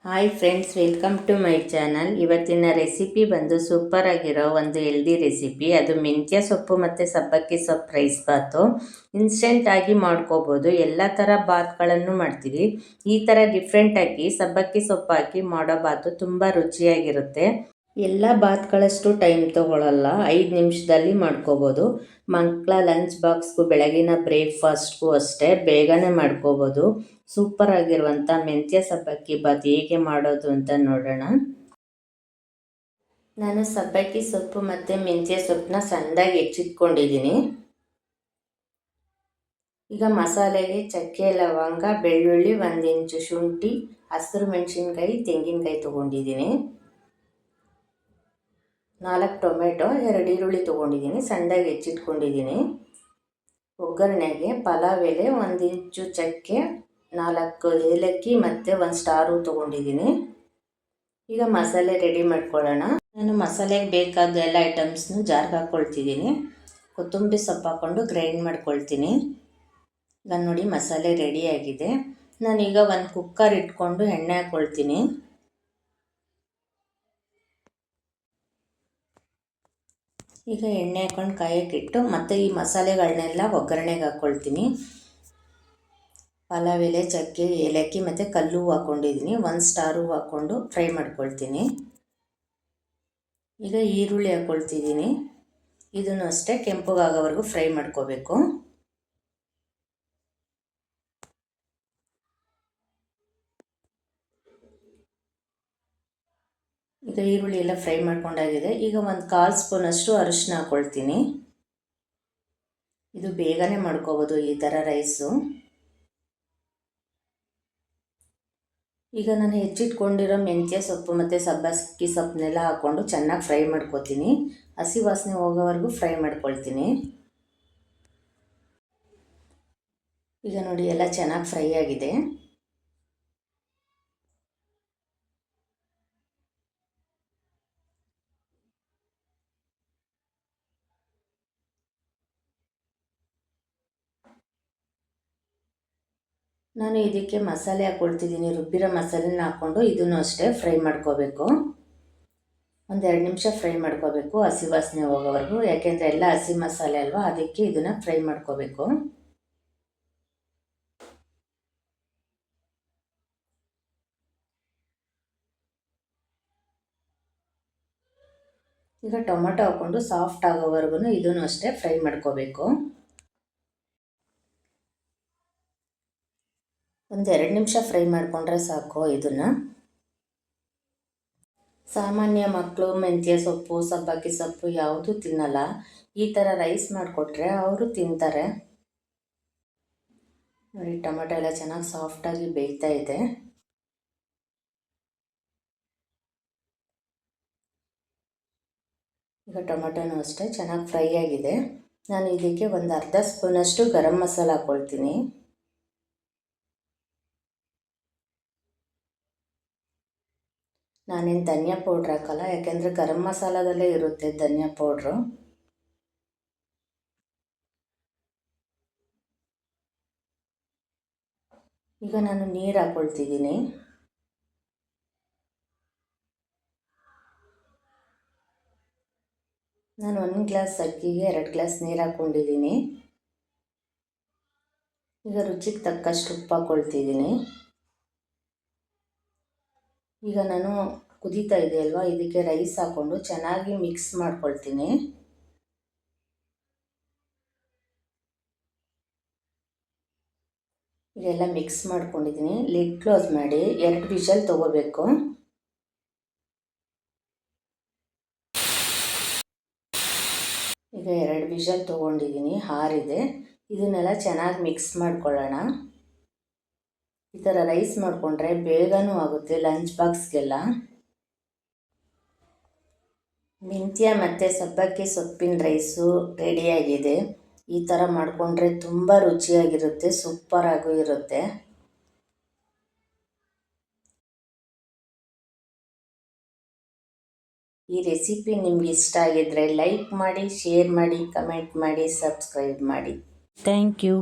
Hi friends, welcome to my channel. ಇವತ್ತಿನ recipe ಬಂದು super ಆಗಿರೋ ಒಂದು ಹೆಲ್ದಿ ರೆಸಿಪಿ. ಅದು ಮೆಂತ್ಯ ಸೊಪ್ಪು ಮತ್ತು ಸಬ್ಬಕ್ಕಿ ಸೊಪ್ಪು ರೈಸ್ ಬಾತು. ಇನ್ಸ್ಟೆಂಟಾಗಿ ಮಾಡ್ಕೋಬೋದು. ಎಲ್ಲ ಥರ ಬಾತ್ಗಳನ್ನು ಮಾಡ್ತೀವಿ. ಈ ಥರ ಡಿಫ್ರೆಂಟಾಗಿ ಸಬ್ಬಕ್ಕಿ ಸೊಪ್ಪು ಹಾಕಿ ಮಾಡೋ ಬಾತು ತುಂಬ ರುಚಿಯಾಗಿರುತ್ತೆ. ಎಲ್ಲ ಬಾತ್ಗಳಷ್ಟು ಟೈಮ್ ತೊಗೊಳ್ಳಲ್ಲ, 5 ನಿಮಿಷದಲ್ಲಿ ಮಾಡ್ಕೋಬೋದು. ಮಕ್ಕಳ ಲಂಚ್ ಬಾಕ್ಸ್ಗೂ ಬೆಳಗಿನ ಬ್ರೇಕ್ಫಾಸ್ಟ್ಗೂ ಅಷ್ಟೇ ಬೇಗನೆ ಮಾಡ್ಕೋಬೋದು. ಸೂಪರ್ ಆಗಿರುವಂಥ ಮೆಂತ್ಯ ಸಬ್ಬಕ್ಕಿ ಬಾತ್ ಹೇಗೆ ಮಾಡೋದು ಅಂತ ನೋಡೋಣ. ನಾನು ಸಬ್ಬಕ್ಕಿ ಸೊಪ್ಪು ಮತ್ತು ಮೆಂತ್ಯ ಸೊಪ್ಪನ್ನ ಸಣ್ಣದಾಗಿ ಹೆಚ್ಚಿಟ್ಕೊಂಡಿದ್ದೀನಿ. ಈಗ ಮಸಾಲೆಗೆ ಚಕ್ಕೆ, ಲವಂಗ, ಬೆಳ್ಳುಳ್ಳಿ, 1 ಇಂಚು ಶುಂಠಿ, ಹಸಿರು ಮೆಣಸಿನ್ಕಾಯಿ, ತೆಂಗಿನಕಾಯಿ ತೊಗೊಂಡಿದ್ದೀನಿ. 4 ಟೊಮೆಟೊ, 2 ಈರುಳ್ಳಿ ತೊಗೊಂಡಿದ್ದೀನಿ, ಸಣ್ಣದಾಗಿ ಹೆಚ್ಚಿಟ್ಕೊಂಡಿದ್ದೀನಿ. ಒಗ್ಗರಣೆಗೆ ಪಲಾವ್ ಎಲೆ, 1 ಇಂಚು ಚಕ್ಕೆ, 4 ಏಲಕ್ಕಿ ಮತ್ತು 1 ಸ್ಟಾರು ತೊಗೊಂಡಿದ್ದೀನಿ. ಈಗ ಮಸಾಲೆ ರೆಡಿ ಮಾಡ್ಕೊಳ್ಳೋಣ. ನಾನು ಮಸಾಲೆಗೆ ಬೇಕಾದ ಎಲ್ಲ ಐಟಮ್ಸ್ನು ಜಾರ್ಗೆ ಹಾಕ್ಕೊಳ್ತಿದ್ದೀನಿ. ಕೊತ್ತಂಬರಿ ಸೊಪ್ಪು ಹಾಕ್ಕೊಂಡು ಗ್ರೈಂಡ್ ಮಾಡ್ಕೊಳ್ತೀನಿ. ಈಗ ನೋಡಿ ಮಸಾಲೆ ರೆಡಿಯಾಗಿದೆ. ನಾನೀಗ ಒಂದು ಕುಕ್ಕರ್ ಇಟ್ಕೊಂಡು ಎಣ್ಣೆ ಹಾಕ್ಕೊಳ್ತೀನಿ. ಈಗ ಎಣ್ಣೆ ಹಾಕ್ಕೊಂಡು ಕಾಯಕ್ಕಿಟ್ಟು ಮತ್ತು ಈ ಮಸಾಲೆಗಳನ್ನೆಲ್ಲ ಒಗ್ಗರಣೆಗೆ ಹಾಕ್ಕೊಳ್ತೀನಿ. ಪಲಾವ್ ಎಲೆ, ಚಕ್ಕೆ, ಏಲಕ್ಕಿ ಮತ್ತು ಕಲ್ಲು ಹಾಕ್ಕೊಂಡಿದ್ದೀನಿ. 1 ಸ್ಟಾರು ಹಾಕ್ಕೊಂಡು ಫ್ರೈ ಮಾಡ್ಕೊಳ್ತೀನಿ. ಈಗ ಈರುಳ್ಳಿ ಹಾಕ್ಕೊಳ್ತಿದ್ದೀನಿ. ಇದನ್ನು ಅಷ್ಟೇ ಕೆಂಪಗಾಗೋವರೆಗೂ ಫ್ರೈ ಮಾಡ್ಕೋಬೇಕು. ಈಗ ಈರುಳ್ಳಿ ಎಲ್ಲ ಫ್ರೈ ಮಾಡ್ಕೊಂಡಾಗಿದೆ. ಈಗ 1/4 ಸ್ಪೂನಷ್ಟು ಅರಿಶಿನ ಹಾಕ್ಕೊಳ್ತೀನಿ. ಇದು ಬೇಗನೆ ಮಾಡ್ಕೋಬೋದು ಈ ಥರ ರೈಸು. ಈಗ ನಾನು ಹೆಚ್ಚಿಟ್ಕೊಂಡಿರೋ ಮೆಂತ್ಯ ಸೊಪ್ಪು ಮತ್ತು ಸಬ್ಬಕ್ಕಿ ಸೊಪ್ಪನ್ನೆಲ್ಲ ಹಾಕ್ಕೊಂಡು ಚೆನ್ನಾಗಿ ಫ್ರೈ ಮಾಡ್ಕೊತೀನಿ. ಹಸಿ ವಾಸನೆ ಹೋಗೋವರೆಗೂ ಫ್ರೈ ಮಾಡ್ಕೊಳ್ತೀನಿ. ಈಗ ನೋಡಿ ಎಲ್ಲ ಚೆನ್ನಾಗಿ ಫ್ರೈ ಆಗಿದೆ. ನಾನು ಇದಕ್ಕೆ ಮಸಾಲೆ ಹಾಕ್ಕೊಳ್ತಿದ್ದೀನಿ. ರುಬ್ಬಿರೋ ಮಸಾಲೆನ ಹಾಕ್ಕೊಂಡು ಇದನ್ನು ಅಷ್ಟೇ ಫ್ರೈ ಮಾಡ್ಕೋಬೇಕು. 1-2 ನಿಮಿಷ ಫ್ರೈ ಮಾಡ್ಕೋಬೇಕು, ಹಸಿ ವಾಸನೆ ಹೋಗೋವರೆಗೂ. ಯಾಕೆಂದರೆ ಎಲ್ಲ ಹಸಿ ಮಸಾಲೆ ಅಲ್ವಾ, ಅದಕ್ಕೆ ಇದನ್ನು ಫ್ರೈ ಮಾಡ್ಕೋಬೇಕು. ಈಗ ಟೊಮೆಟೊ ಹಾಕ್ಕೊಂಡು ಸಾಫ್ಟ್ ಆಗೋವರೆಗೂ ಇದನ್ನು ಅಷ್ಟೇ ಫ್ರೈ ಮಾಡ್ಕೋಬೇಕು. 1-2 ನಿಮಿಷ ಫ್ರೈ ಮಾಡಿಕೊಂಡ್ರೆ ಸಾಕು. ಇದನ್ನು ಸಾಮಾನ್ಯ ಮಕ್ಕಳು ಮೆಂತ್ಯ ಸೊಪ್ಪು, ಸಬ್ಬಕ್ಕಿ ಸೊಪ್ಪು ಯಾವುದೂ ತಿನ್ನಲ್ಲ. ಈ ಥರ ರೈಸ್ ಮಾಡಿಕೊಟ್ರೆ ಅವರು ತಿಂತಾರೆ. ನೋಡಿ ಟೊಮೆಟೊ ಎಲ್ಲ ಚೆನ್ನಾಗಿ ಸಾಫ್ಟಾಗಿ ಬೇಯ್ತಾ ಇದೆ. ಈಗ ಟೊಮೆಟೊನೂ ಅಷ್ಟೇ ಚೆನ್ನಾಗಿ ಫ್ರೈ ಆಗಿದೆ. ನಾನು ಇದಕ್ಕೆ 1/2 ಸ್ಪೂನಷ್ಟು ಗರಂ ಮಸಾಲ ಹಾಕ್ಕೊಳ್ತೀನಿ. ನಾನೇನು ಧನಿಯಾ ಪೌಡ್ರ್ ಹಾಕಲ್ಲ, ಯಾಕೆಂದರೆ ಗರಂ ಮಸಾಲದಲ್ಲೇ ಇರುತ್ತೆ ಧನಿಯಾ ಪೌಡ್ರು. ಈಗ ನಾನು ನೀರು ಹಾಕ್ಕೊಳ್ತಿದ್ದೀನಿ. ನಾನು 1 ಗ್ಲಾಸ್ ಅಕ್ಕಿಗೆ 2 ಗ್ಲಾಸ್ ನೀರು ಹಾಕ್ಕೊಂಡಿದ್ದೀನಿ. ಈಗ ರುಚಿಗೆ ತಕ್ಕಷ್ಟು ಉಪ್ಪು ಹಾಕ್ಕೊಳ್ತಿದ್ದೀನಿ. ಈಗ ನಾನು ಕುದೀತಾ ಇದೆ ಅಲ್ವಾ, ಇದಕ್ಕೆ ರೈಸ್ ಹಾಕ್ಕೊಂಡು ಚೆನ್ನಾಗಿ ಮಿಕ್ಸ್ ಮಾಡ್ಕೊಳ್ತೀನಿ. ಇದೆಲ್ಲ ಮಿಕ್ಸ್ ಮಾಡ್ಕೊಂಡಿದ್ದೀನಿ. ಲಿಡ್ ಕ್ಲೋಸ್ ಮಾಡಿ 2 ವಿಷಲ್ ತೊಗೋಬೇಕು. ಈಗ 2 ವಿಷಲ್ ತೊಗೊಂಡಿದ್ದೀನಿ, ಆರಿದೆ. ಇದನ್ನೆಲ್ಲ ಚೆನ್ನಾಗಿ ಮಿಕ್ಸ್ ಮಾಡ್ಕೊಳ್ಳೋಣ. ಈ ಥರ ರೈಸ್ ಮಾಡಿಕೊಂಡ್ರೆ ಬೇಗನೂ ಆಗುತ್ತೆ ಲಂಚ್ ಬಾಕ್ಸ್ಗೆಲ್ಲ. ಮೆಂತ್ಯ ಮತ್ತು ಸಬ್ಬಕ್ಕಿ ಸೊಪ್ಪಿನ ರೈಸು ರೆಡಿಯಾಗಿದೆ. ಈ ಥರ ಮಾಡಿಕೊಂಡ್ರೆ ತುಂಬ ರುಚಿಯಾಗಿರುತ್ತೆ, ಸೂಪರಾಗೂ ಇರುತ್ತೆ. ಈ ರೆಸಿಪಿ ನಿಮ್ಗೆ ಇಷ್ಟ ಆಗಿದ್ದರೆ ಲೈಕ್ ಮಾಡಿ, ಶೇರ್ ಮಾಡಿ, ಕಮೆಂಟ್ ಮಾಡಿ, ಸಬ್ಸ್ಕ್ರೈಬ್ ಮಾಡಿ. Thank you.